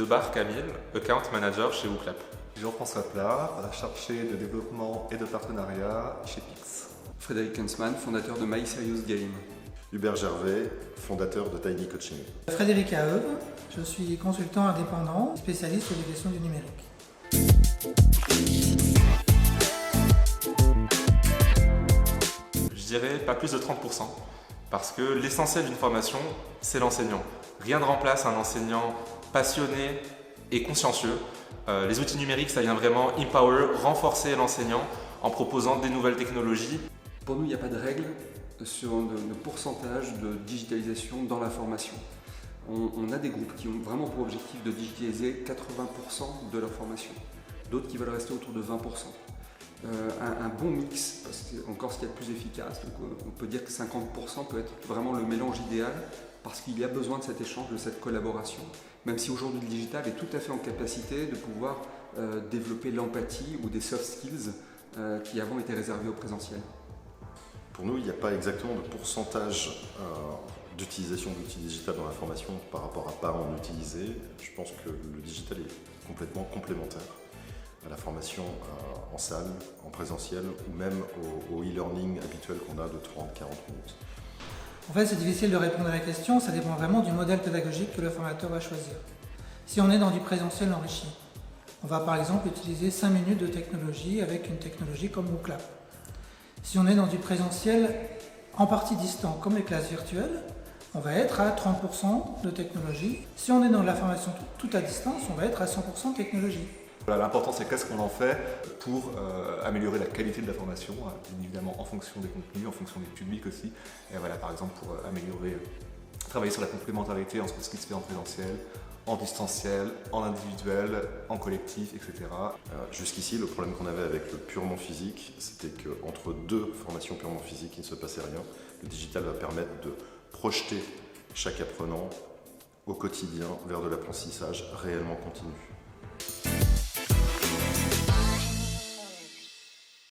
Debar Camille, Account Manager chez Wooklap. Jean-François Plat, chargé de développement et de partenariat chez Pix. Frédéric Hensman, fondateur de My Serious Game. Hubert Gervais, fondateur de Tiny Coaching. Frédéric Aeuve, je suis consultant indépendant, spécialiste sur les questions du numérique. Je dirais pas plus de 30%, parce que l'essentiel d'une formation, c'est l'enseignant. Rien ne remplace un enseignant passionné et consciencieux. Les outils numériques, ça vient vraiment empower, renforcer l'enseignant en proposant des nouvelles technologies. Pour nous, il n'y a pas de règle sur le pourcentage de digitalisation dans la formation. On a des groupes qui ont vraiment pour objectif de digitaliser 80% de leur formation, d'autres qui veulent rester autour de 20%. Un bon mix, c'est encore ce qu'il y a de plus efficace, donc on peut dire que 50% peut être vraiment le mélange idéal parce qu'il y a besoin de cet échange, de cette collaboration, même si aujourd'hui le digital est tout à fait en capacité de pouvoir développer l'empathie ou des soft skills qui avant étaient réservés au présentiel. Pour nous, il n'y a pas exactement de pourcentage d'utilisation d'outils digitaux dans la formation par rapport à pas en utiliser. Je pense que le digital est complètement complémentaire à la formation en salle, en présentiel ou même au e-learning habituel qu'on a de 30-40 minutes. En fait, c'est difficile de répondre à la question, ça dépend vraiment du modèle pédagogique que le formateur va choisir. Si on est dans du présentiel enrichi, on va par exemple utiliser 5 minutes de technologie avec une technologie comme Wooklap. Si on est dans du présentiel en partie distant, comme les classes virtuelles, on va être à 30% de technologie. Si on est dans la formation tout à distance, on va être à 100% technologie. Voilà, l'important c'est qu'est-ce qu'on en fait pour améliorer la qualité de la formation, bien évidemment en fonction des contenus, en fonction des publics aussi. Et voilà, par exemple pour travailler sur la complémentarité entre ce qui se fait en présentiel, en distanciel, en individuel, en collectif, etc. Jusqu'ici, le problème qu'on avait avec le purement physique, c'était qu'entre deux formations purement physiques, il ne se passait rien. Le digital va permettre de projeter chaque apprenant au quotidien vers de l'apprentissage réellement continu.